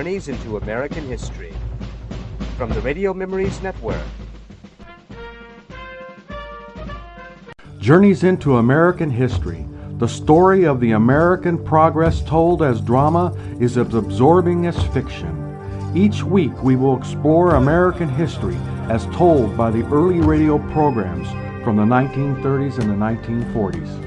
Journeys into American History from the Radio Memories Network. Journeys into American History. The story of the American progress told as drama is as absorbing as fiction. Each week we will explore American history as told by the early radio programs from the 1930s and the 1940s.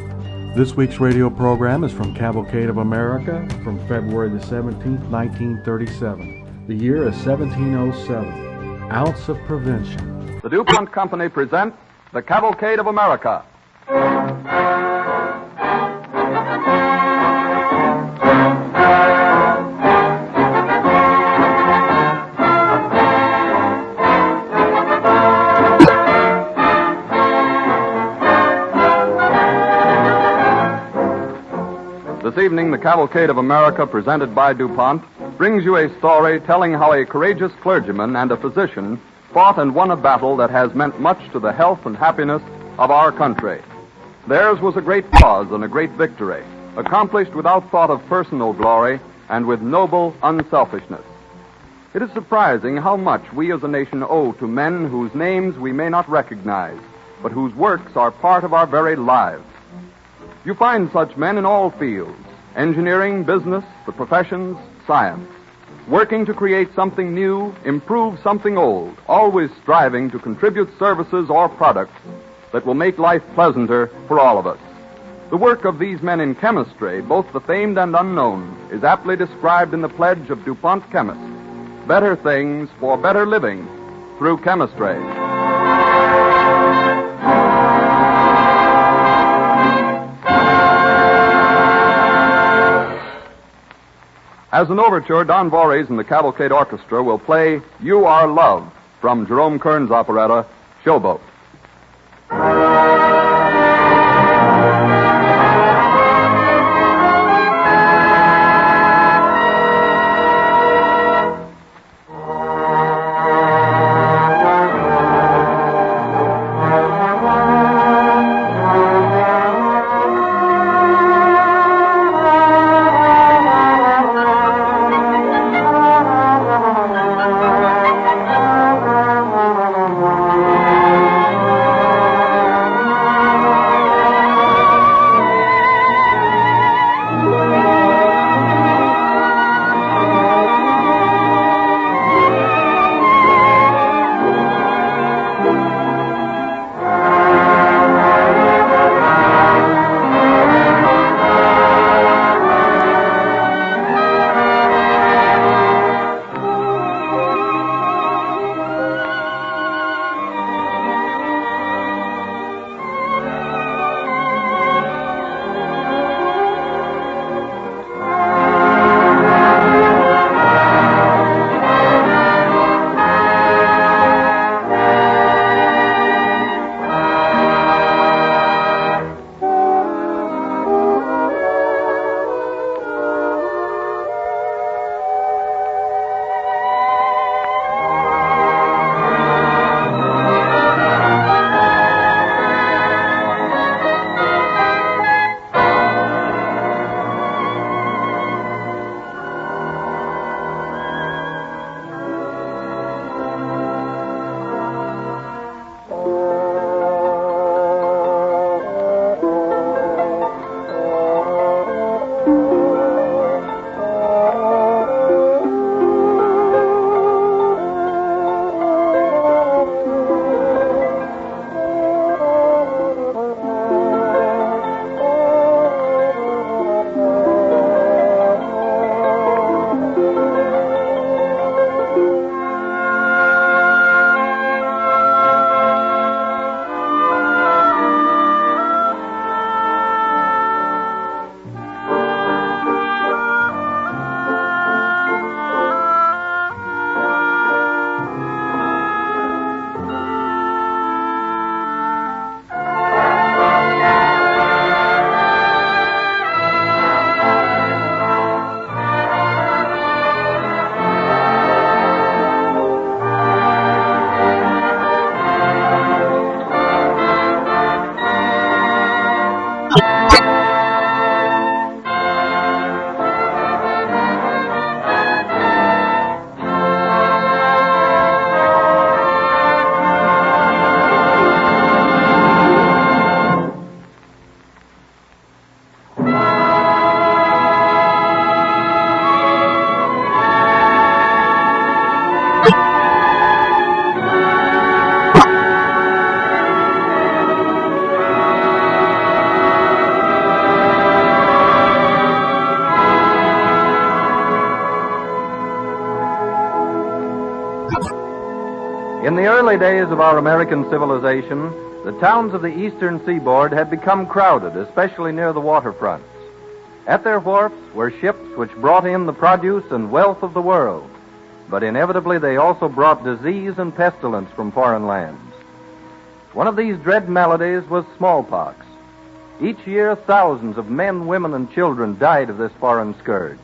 This week's radio program is from Cavalcade of America from February the 17th, 1937. The year is 1707. Ounce of Prevention. The DuPont Company presents the Cavalcade of America. This evening, the Cavalcade of America, presented by DuPont, brings you a story telling how a courageous clergyman and a physician fought and won a battle that has meant much to the health and happiness of our country. Theirs was a great cause and a great victory, accomplished without thought of personal glory and with noble unselfishness. It is surprising how much we as a nation owe to men whose names we may not recognize, but whose works are part of our very lives. You find such men in all fields: engineering, business, the professions, science, working to create something new, improve something old, always striving to contribute services or products that will make life pleasanter for all of us. The work of these men in chemistry, both the famed and unknown, is aptly described in the pledge of DuPont chemists: better things for better living through chemistry. As an overture, Don Voorhees and the Cavalcade Orchestra will play You Are Love from Jerome Kern's operetta, Showboat. early days of our American civilization, the towns of the eastern seaboard had become crowded, especially near the waterfronts. At their wharfs were ships which brought in the produce and wealth of the world, but inevitably they also brought disease and pestilence from foreign lands. One of these dread maladies was smallpox. Each year, thousands of men, women, and children died of this foreign scourge.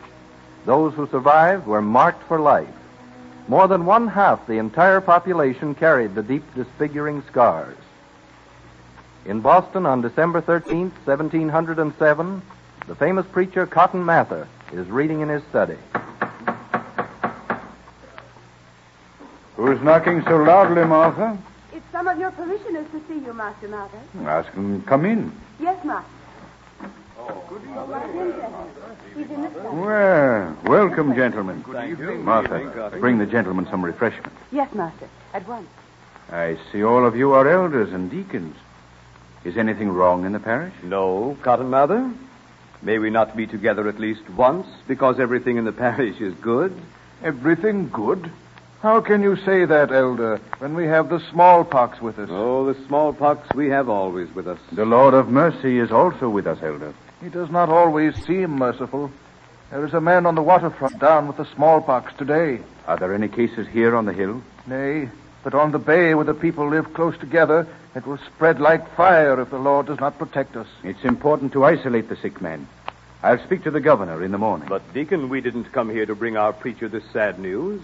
Those who survived were marked for life. More than one-half the entire population carried the deep, disfiguring scars. In Boston on December 13th, 1707, the famous preacher Cotton Mather is reading in his study. Who's knocking so loudly, Martha? It's some of your parishioners to see you, Master Mather. Ask them to come in. Yes, Master. He's in the study. Well, welcome, gentlemen. Good evening. Martha, bring the gentlemen some refreshment. Yes, Master. At once. I see all of you are elders and deacons. Is anything wrong in the parish? No, Cotton Mather. May we not be together at least once, because everything in the parish is good? Everything good? How can you say that, Elder, when we have the smallpox with us? Oh, the smallpox we have always with us. The Lord of mercy is also with us, Elder. He does not always seem merciful. There is a man on the waterfront down with the smallpox today. Are there any cases here on the hill? Nay, but on the bay where the people live close together, it will spread like fire if the Lord does not protect us. It's important to isolate the sick man. I'll speak to the governor in the morning. But, Deacon, we didn't come here to bring our preacher this sad news.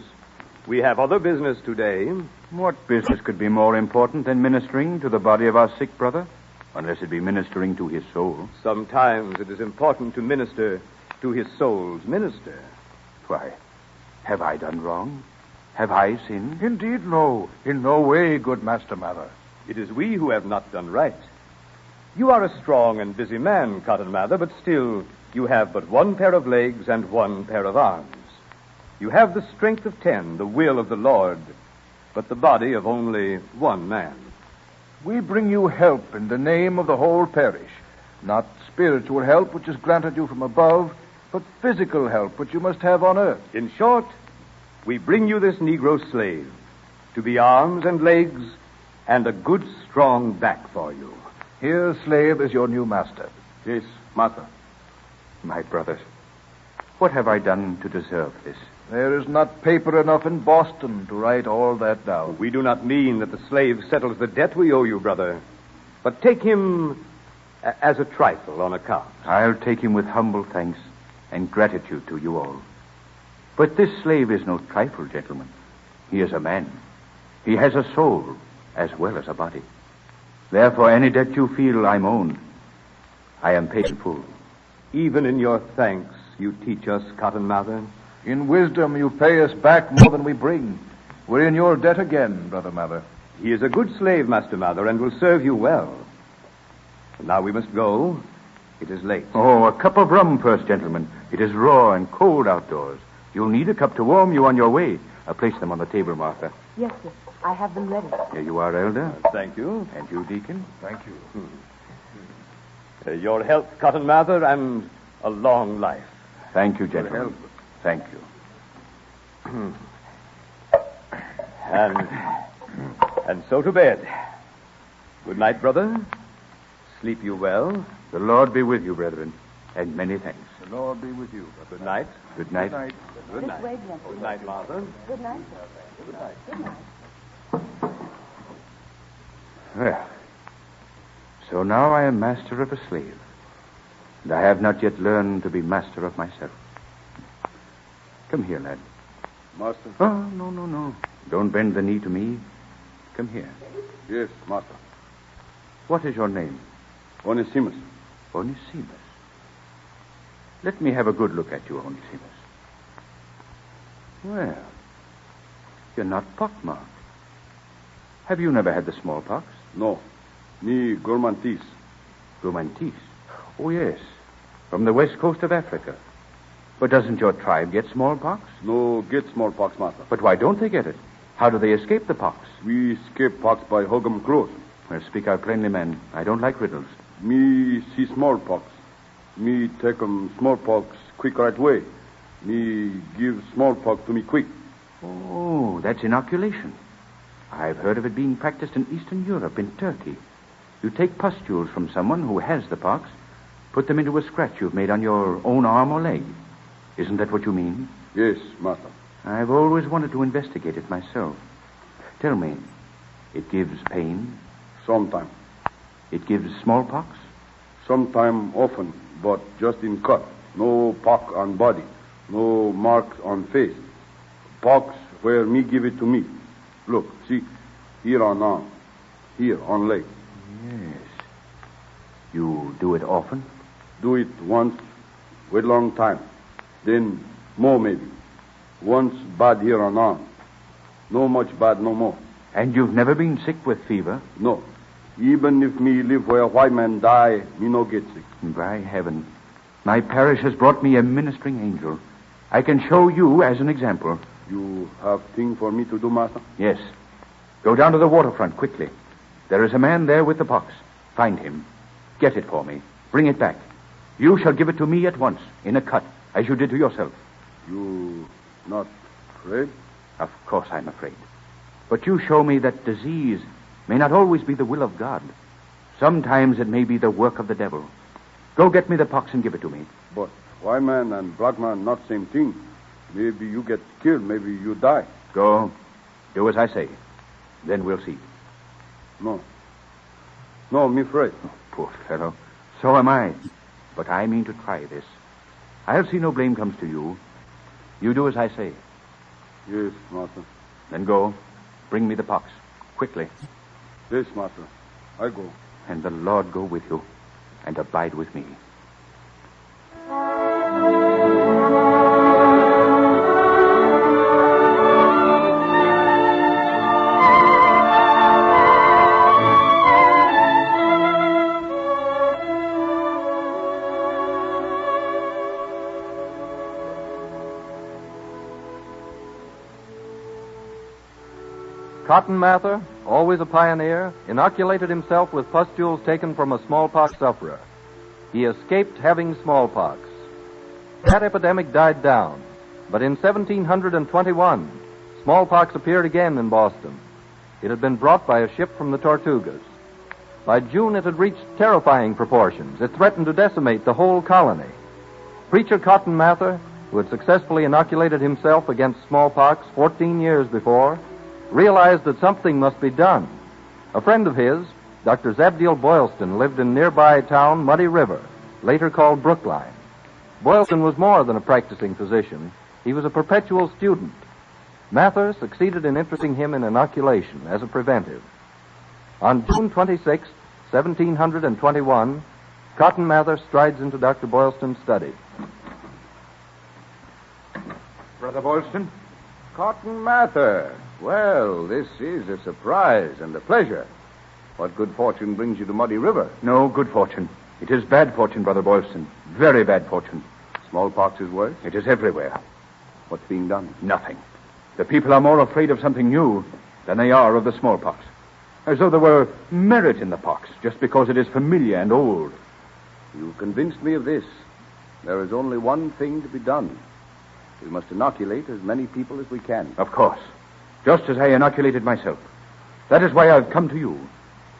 We have other business today. What business could be more important than ministering to the body of our sick brother? Unless it be ministering to his soul. Sometimes it is important to minister to his soul's minister. Why, have I done wrong? Have I sinned? Indeed, no. In no way, good Master Mather. It is we who have not done right. You are a strong and busy man, Cotton Mather, but still you have but one pair of legs and one pair of arms. You have the strength of 10, the will of the Lord, but the body of only one man. We bring you help in the name of the whole parish. Not spiritual help, which is granted you from above, but physical help, which you must have on earth. In short, we bring you this Negro slave to be arms and legs and a good, strong back for you. Here, slave, is your new master. Yes, Martha. My brothers, what have I done to deserve this? There is not paper enough in Boston to write all that down. We do not mean that the slave settles the debt we owe you, brother, but take him as a trifle on account. I'll take him with humble thanks and gratitude to you all. But this slave is no trifle, gentlemen. He is a man. He has a soul as well as a body. Therefore, any debt you feel I'm owed, I am paid in full. Even in your thanks, you teach us, Cotton Mather. In wisdom, you pay us back more than we bring. We're in your debt again, Brother Mather. He is a good slave, Master Mather, and will serve you well. And now we must go. It is late. Oh, a cup of rum first, gentlemen. It is raw and cold outdoors. You'll need a cup to warm you on your way. I'll place them on the table, Martha. Yes, sir. I have them ready. Here you are, Elder. Thank you. And you, Deacon. Thank you. Your health, Cotton Mather, and a long life. Thank you, gentlemen. Thank you. And so to bed. Good night, brother. Sleep you well. The Lord be with you, brethren, and many thanks. The Lord be with you. Good night. Good night. Good night. Good This night. way, gentlemen. Good night, Martha. Good night, sir. Good night. Good night. Well, so now I am master of a slave, and I have not yet learned to be master of myself. Come here, lad. Master? Oh, no. Don't bend the knee to me. Come here. Yes, Master. What is your name? Onesimus. Onesimus. Let me have a good look at you, Onesimus. Well, you're not pockmarked. Have you never had the smallpox? No. Me gourmandise. Gourmandise? Oh, yes. From the west coast of Africa. But doesn't your tribe get smallpox? No get smallpox, Master. But why don't they get it? How do they escape the pox? We escape pox by hug 'em close. Well, speak out plainly, man. I don't like riddles. Me see smallpox. Me take 'em smallpox quick right way. Me give smallpox to me quick. Oh, that's inoculation. I've heard of it being practiced in Eastern Europe, in Turkey. You take pustules from someone who has the pox, put them into a scratch you've made on your own arm or leg. Isn't that what you mean? Yes, master. I've always wanted to investigate it myself. Tell me, it gives pain? Sometime. It gives smallpox? Sometime often, but just in cut. No pock on body. No marks on face. Pox where me give it to me. Look, see, here on arm. Here on leg. Yes. You do it often? Do it once with long time. Then more maybe. Once bad here on arm. No much bad no more. And you've never been sick with fever? No. Even if me live where white man die, me no get sick. By heaven. My parish has brought me a ministering angel. I can show you as an example. You have thing for me to do, master? Yes. Go down to the waterfront quickly. There is a man there with the pox. Find him. Get it for me. Bring it back. You shall give it to me at once, in a cut, as you did to yourself. You not afraid? Of course I'm afraid. But you show me that disease may not always be the will of God. Sometimes it may be the work of the devil. Go get me the pox and give it to me. But white man and black man not same thing. Maybe you get killed, maybe you die. Go. Do as I say. Then we'll see. No. No, me afraid. Oh, poor fellow. So am I. But I mean to try this. I'll see no blame comes to you. You do as I say. Yes, master. Then go. Bring me the pox. Quickly. Yes, master. I go. And the Lord go with you. And abide with me. Cotton Mather, always a pioneer, inoculated himself with pustules taken from a smallpox sufferer. He escaped having smallpox. That epidemic died down, but in 1721, smallpox appeared again in Boston. It had been brought by a ship from the Tortugas. By June, it had reached terrifying proportions. It threatened to decimate the whole colony. Preacher Cotton Mather, who had successfully inoculated himself against smallpox 14 years before, realized that something must be done. A friend of his, Dr. Zabdiel Boylston, lived in nearby town Muddy River, later called Brookline. Boylston was more than a practicing physician. He was a perpetual student. Mather succeeded in interesting him in inoculation as a preventive. On June 26, 1721, Cotton Mather strides into Dr. Boylston's study. Brother Boylston? Cotton Mather. Well, this is a surprise and a pleasure. What good fortune brings you to Muddy River? No good fortune. It is bad fortune, Brother Boylston. Very bad fortune. Smallpox is worse? It is everywhere. What's being done? Nothing. The people are more afraid of something new than they are of the smallpox. As though there were merit in the pox, just because it is familiar and old. You convinced me of this. There is only one thing to be done. We must inoculate as many people as we can. Of course. Just as I inoculated myself. That is why I've come to you.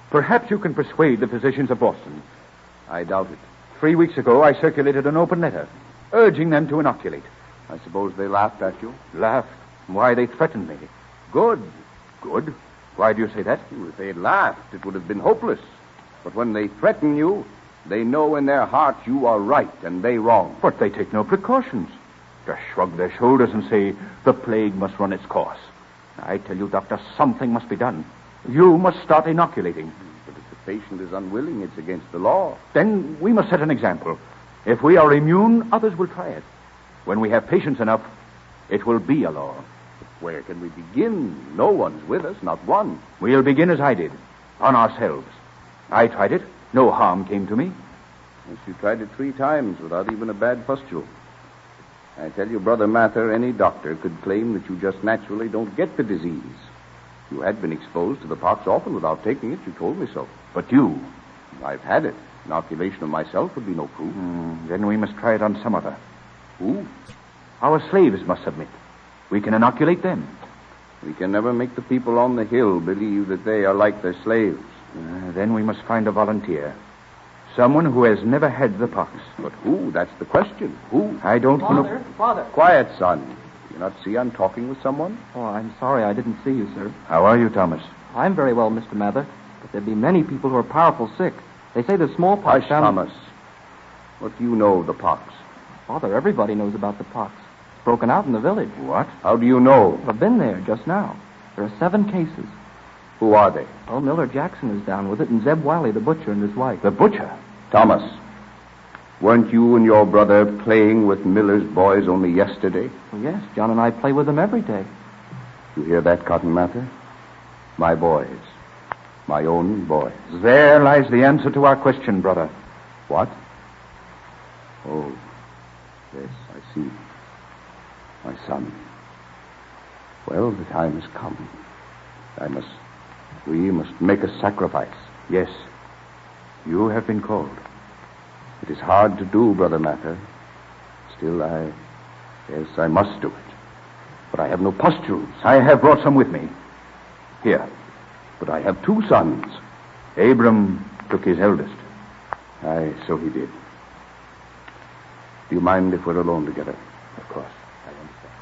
Perhaps you can persuade the physicians of Boston. I doubt it. 3 weeks ago, I circulated an open letter, urging them to inoculate. I suppose they laughed at you? Laughed? Why, they threatened me. Good. Good? Why do you say that? If they had laughed, it would have been hopeless. But when they threaten you, they know in their hearts you are right and they wrong. But they take no precautions. Just shrug their shoulders and say, the plague must run its course. I tell you, Doctor, something must be done. You must start inoculating. But if the patient is unwilling, it's against the law. Then we must set an example. If we are immune, others will try it. When we have patience enough, it will be a law. Where can we begin? No one's with us, not one. We'll begin as I did, on ourselves. I tried it. No harm came to me. Yes, you tried it 3 times without even a bad pustule. I tell you, Brother Mather, any doctor could claim that you just naturally don't get the disease. You had been exposed to the pox often without taking it. You told me so. But you? I've had it. Inoculation of myself would be no proof. Then we must try it on some other. Who? Our slaves must submit. We can inoculate them. We can never make the people on the hill believe that they are like their slaves. Then we must find a volunteer. Someone who has never had the pox. But who? That's the question. Who? I don't know. Father. Quiet, son. You not see I'm talking with someone? Oh, I'm sorry I didn't see you, sir. How are you, Thomas? I'm very well, Mr. Mather, but there'd be many people who are powerful sick. They say there's smallpox Hush, down... Thomas. What do you know of the pox? Father, everybody knows about the pox. It's broken out in the village. What? How do you know? I've been there just now. There are 7 cases. Who are they? Oh, Miller Jackson is down with it, and Zeb Wiley, the butcher, and his wife. The butcher? Thomas, weren't you and your brother playing with Miller's boys only yesterday? Well, yes, John and I play with them every day. You hear that, Cotton Mather? My boys. My own boys. There lies the answer to our question, brother. What? Oh, yes, I see. My son. Well, the time has come. We must make a sacrifice. Yes. You have been called. It is hard to do, Brother Mather. Still, yes, I must do it. But I have no pustules. I have brought some with me. Here. But I have 2 sons. Abram took his eldest. Aye, so he did. Do you mind if we're alone together? Of course. I understand.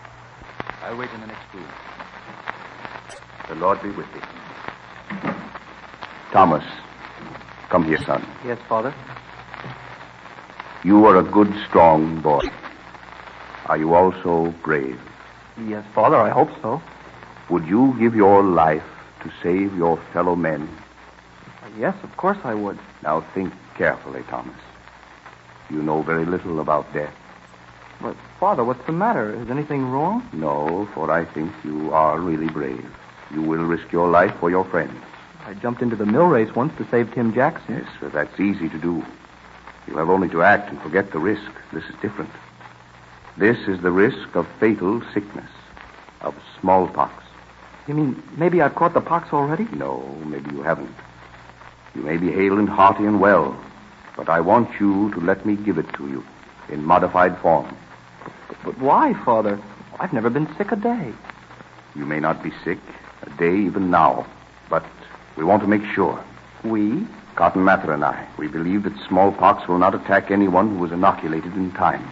I'll wait in the next room. The Lord be with thee. Thomas, come here, son. Yes, Father. You are a good, strong boy. Are you also brave? Yes, Father, I hope so. Would you give your life to save your fellow men? Yes, of course I would. Now think carefully, Thomas. You know very little about death. But, Father, what's the matter? Is anything wrong? No, for I think you are really brave. You will risk your life for your friends. I jumped into the mill race once to save Tim Jackson. Yes, but that's easy to do. You have only to act and forget the risk. This is different. This is the risk of fatal sickness, of smallpox. You mean maybe I've caught the pox already? No, maybe you haven't. You may be hale and hearty and well, but I want you to let me give it to you in modified form. But why, Father? I've never been sick a day. You may not be sick a day even now, but we want to make sure. We? Cotton Mather and I. We believe that smallpox will not attack anyone who is inoculated in time.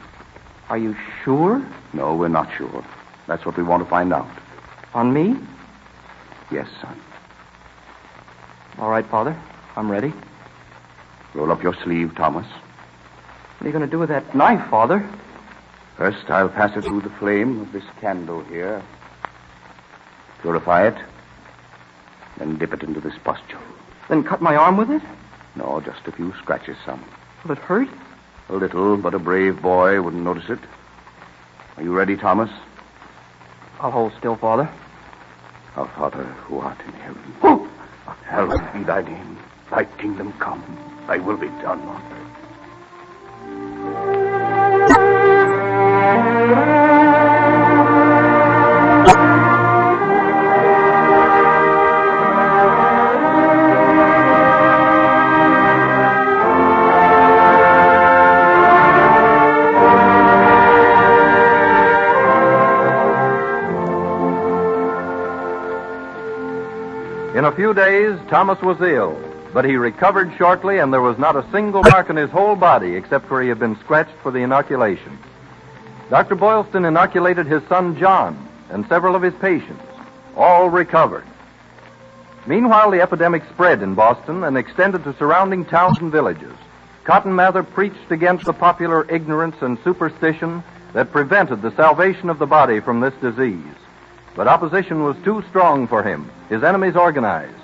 Are you sure? No, we're not sure. That's what we want to find out. On me? Yes, son. All right, Father. I'm ready. Roll up your sleeve, Thomas. What are you going to do with that knife, Father? First, I'll pass it through the flame of this candle here. Purify it. Then dip it into this pustule. Then cut my arm with it? No, just a few scratches, son. Will it hurt? A little, but a brave boy wouldn't notice it. Are you ready, Thomas? I'll hold still, Father. Our Father, who art in heaven, hallowed be thy name. Thy kingdom come. Thy will be done on earth. In a few days, Thomas was ill, but he recovered shortly, and there was not a single mark on his whole body except where he had been scratched for the inoculation. Dr. Boylston inoculated his son John and several of his patients. All recovered. Meanwhile, the epidemic spread in Boston and extended to surrounding towns and villages. Cotton Mather preached against the popular ignorance and superstition that prevented the salvation of the body from this disease. But opposition was too strong for him. His enemies organized.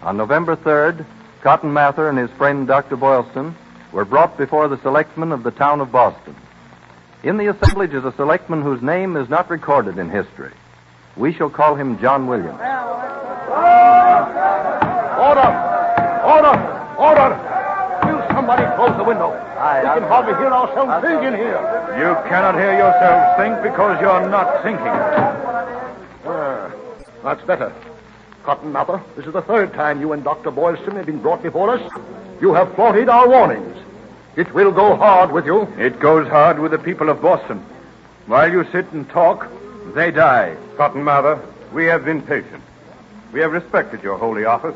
On November 3rd, Cotton Mather and his friend Dr. Boylston were brought before the selectmen of the town of Boston. In the assemblage is a selectman whose name is not recorded in history. We shall call him John Williams. Order! Order! Order! Will somebody close the window? We can hardly hear ourselves think in here. You cannot hear yourselves think because you're not thinking. That's better. Cotton Mather, this is the 3rd time you and Dr. Boylston have been brought before us. You have flouted our warnings. It will go hard with you. It goes hard with the people of Boston. While you sit and talk, they die. Cotton Mather, We have been patient. We have respected your holy office,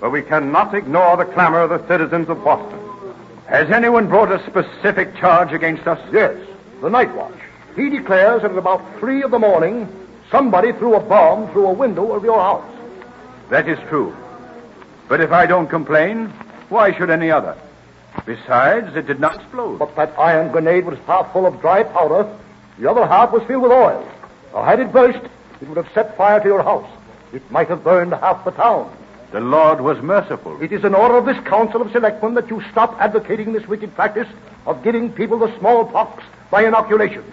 but we cannot ignore the clamor of the citizens of Boston. Has anyone brought a specific charge against us? Yes, the night watch. He declares that at about 3 a.m, somebody threw a bomb through a window of your house. That is true. But if I don't complain, why should any other? Besides, it did not explode. But that iron grenade was half full of dry powder. The other half was filled with oil. Now, had it burst, it would have set fire to your house. It might have burned half the town. The Lord was merciful. It is an order of this Council of Selectmen that you stop advocating this wicked practice of giving people the smallpox by inoculation.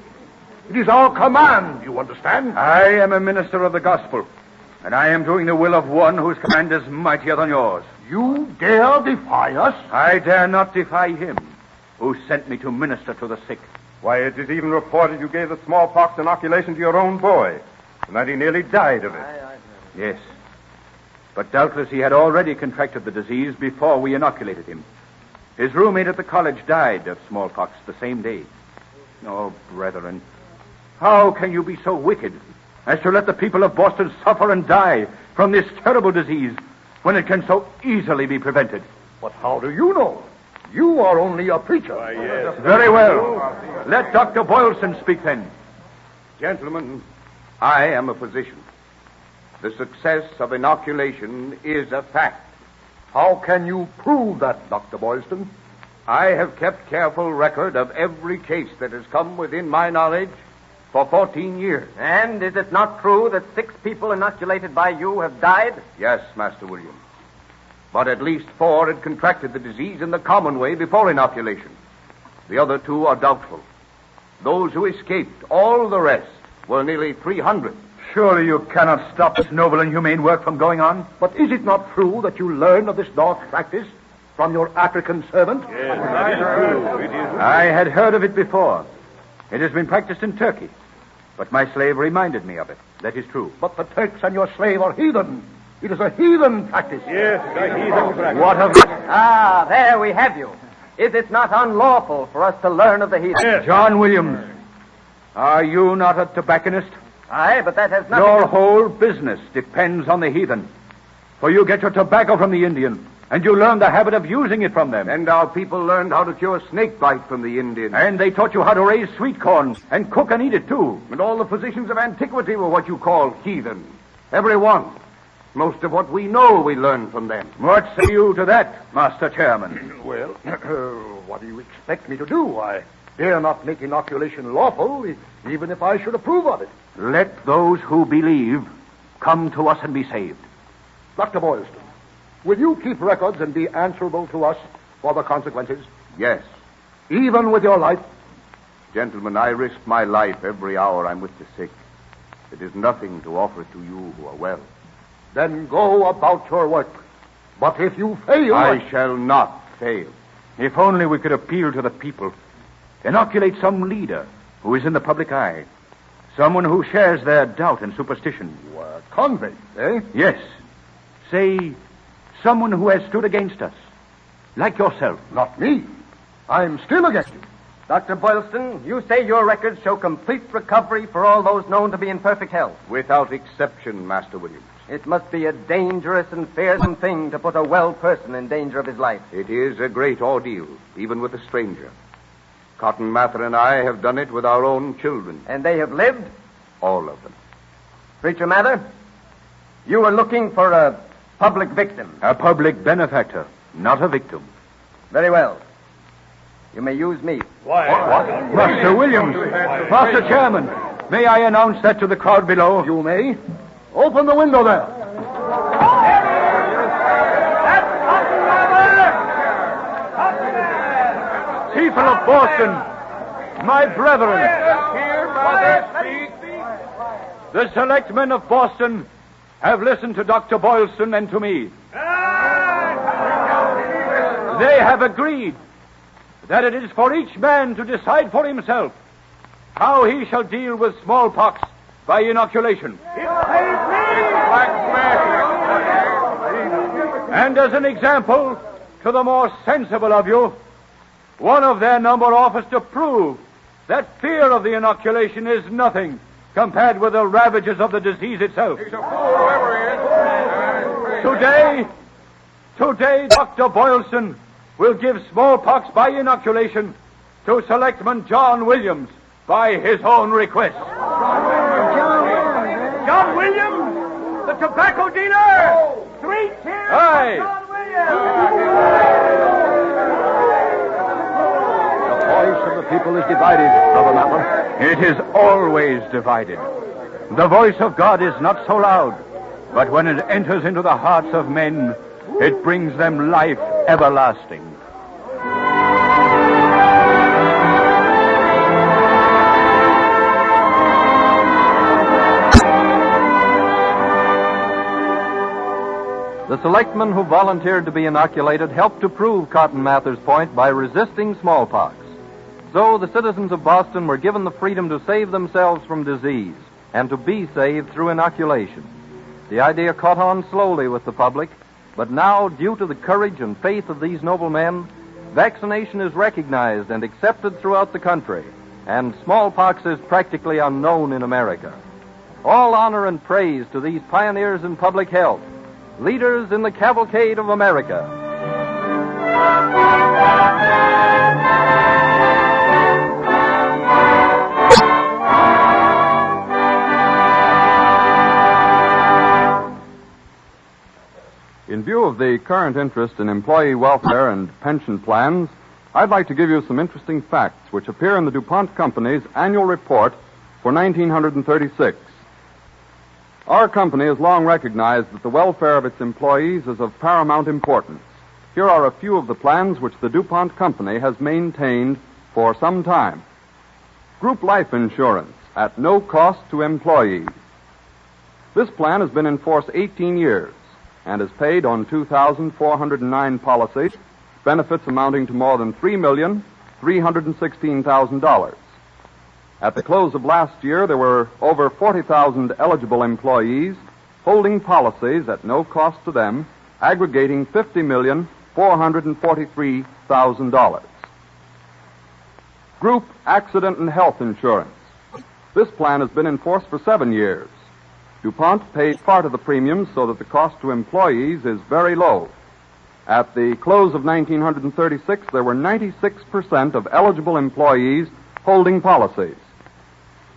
It is our command, you understand? I am a minister of the gospel, and I am doing the will of one whose command is mightier than yours. You dare defy us? I dare not defy him who sent me to minister to the sick. Why, it is even reported you gave the smallpox inoculation to your own boy, and that he nearly died of it. Yes. But doubtless he had already contracted the disease before we inoculated him. His roommate at the college died of smallpox the same day. Oh, brethren, how can you be so wicked as to let the people of Boston suffer and die from this terrible disease when it can so easily be prevented? But how do you know? You are only a preacher. Yes. Very well. Let Dr. Boylston speak then. Gentlemen, I am a physician. The success of inoculation is a fact. How can you prove that, Dr. Boylston? I have kept careful record of every case that has come within my knowledge for 14 years. And is it not true that 6 people inoculated by you have died? Yes, Master William. But at least 4 had contracted the disease in the common way before inoculation. The other 2 are doubtful. Those who escaped, all the rest, were nearly 300. Surely you cannot stop this noble and humane work from going on? But is it not true that you learned of this dark practice from your African servant? Yes, that is true. It is. I had heard of it before. It has been practiced in Turkey. But my slave reminded me of it. That is true. But the Turks and your slave are heathen. It is a heathen practice. Yes, a heathen practice. What of it? Ah, there we have you. Is it not unlawful for us to learn of the heathen? Yes. John Williams, are you not a tobacconist? Aye, but that has nothing Your whole business depends on the heathen. For you get your tobacco from the Indian, and you learn the habit of using it from them. And our people learned how to cure snake bite from the Indians. And they taught you how to raise sweet corn, and cook and eat it too. And all the physicians of antiquity were what you call heathen. Every one. Most of what we know we learned from them. What say you to that, Master Chairman? Well, what do you expect me to do? I dare not make inoculation lawful, even if I should approve of it. Let those who believe come to us and be saved. Dr. Boylston, will you keep records and be answerable to us for the consequences? Yes. Even with your life? Gentlemen, I risk my life every hour I'm with the sick. It is nothing to offer to you who are well. Then go about your work. But if you fail... I shall not fail. If only we could appeal to the people. Inoculate some leader who is in the public eye. Someone who shares their doubt and superstition. Convict, eh? Yes. Say, someone who has stood against us. Like yourself. Not me. I'm still against you. Dr. Boylston, you say your records show complete recovery for all those known to be in perfect health. Without exception, Master Williams. It must be a dangerous and fearsome thing to put a well person in danger of his life. It is a great ordeal, even with a stranger. Cotton Mather and I have done it with our own children. And they have lived? All of them. Preacher Mather, you were looking for a public victim. A public benefactor, not a victim. Very well. You may use me. Why? What? Master Williams, Master Chairman, may I announce that to the crowd below? You may. Open the window there. People of Boston, my brethren, the selectmen of Boston have listened to Dr. Boylston and to me. They have agreed that it is for each man to decide for himself how he shall deal with smallpox by inoculation. And as an example to the more sensible of you, one of their number offers to prove that fear of the inoculation is nothing compared with the ravages of the disease itself. He's a fool, whoever he is. Today, Dr. Boylston will give smallpox by inoculation to Selectman John Williams by his own request. John Williams, the tobacco dealer! 3 cheers Aye. for John Williams! The voice of the people is divided, Brother Mather. It is always divided. The voice of God is not so loud, but when it enters into the hearts of men, it brings them life everlasting. The selectmen who volunteered to be inoculated helped to prove Cotton Mather's point by resisting smallpox. So the citizens of Boston were given the freedom to save themselves from disease and to be saved through inoculation. The idea caught on slowly with the public, but now, due to the courage and faith of these noble men, vaccination is recognized and accepted throughout the country, and smallpox is practically unknown in America. All honor and praise to these pioneers in public health, leaders in the cavalcade of America. In view of the current interest in employee welfare and pension plans, I'd like to give you some interesting facts which appear in the DuPont Company's annual report for 1936. Our company has long recognized that the welfare of its employees is of paramount importance. Here are a few of the plans which the DuPont Company has maintained for some time. Group life insurance at no cost to employees. This plan has been in force 18 years and is paid on 2,409 policies, benefits amounting to more than $3,316,000. At the close of last year, there were over 40,000 eligible employees holding policies at no cost to them, aggregating $50,443,000. Group accident and health insurance. This plan has been in force for 7 years. DuPont pays part of the premiums so that the cost to employees is very low. At the close of 1936, there were 96% of eligible employees holding policies.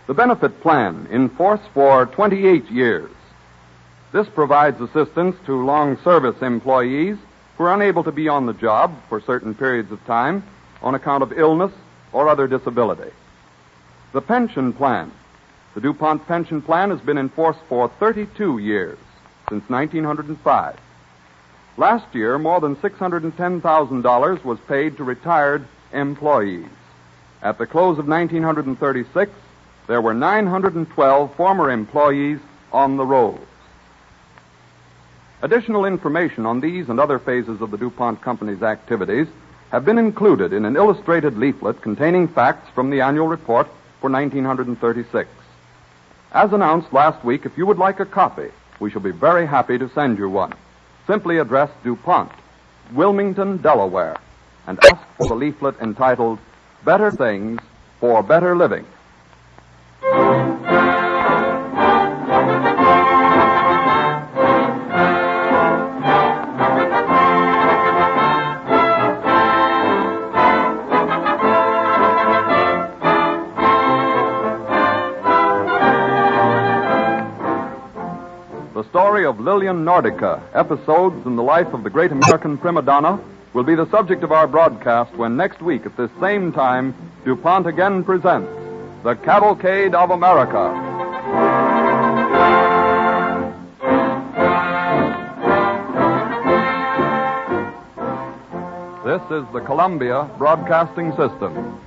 The benefit plan in force for 28 years. This provides assistance to long-service employees who are unable to be on the job for certain periods of time on account of illness or other disability. The pension plan. The DuPont pension plan has been in force for 32 years, since 1905. Last year, more than $610,000 was paid to retired employees. At the close of 1936, there were 912 former employees on the rolls. Additional information on these and other phases of the DuPont Company's activities have been included in an illustrated leaflet containing facts from the annual report for 1936. As announced last week, if you would like a copy, we shall be very happy to send you one. Simply address DuPont, Wilmington, Delaware, and ask for the leaflet entitled Better Things for Better Living. The story of Lillian Nordica, episodes in the life of the great American prima donna, will be the subject of our broadcast when next week at this same time, DuPont again presents The Cavalcade of America. This is the Columbia Broadcasting System.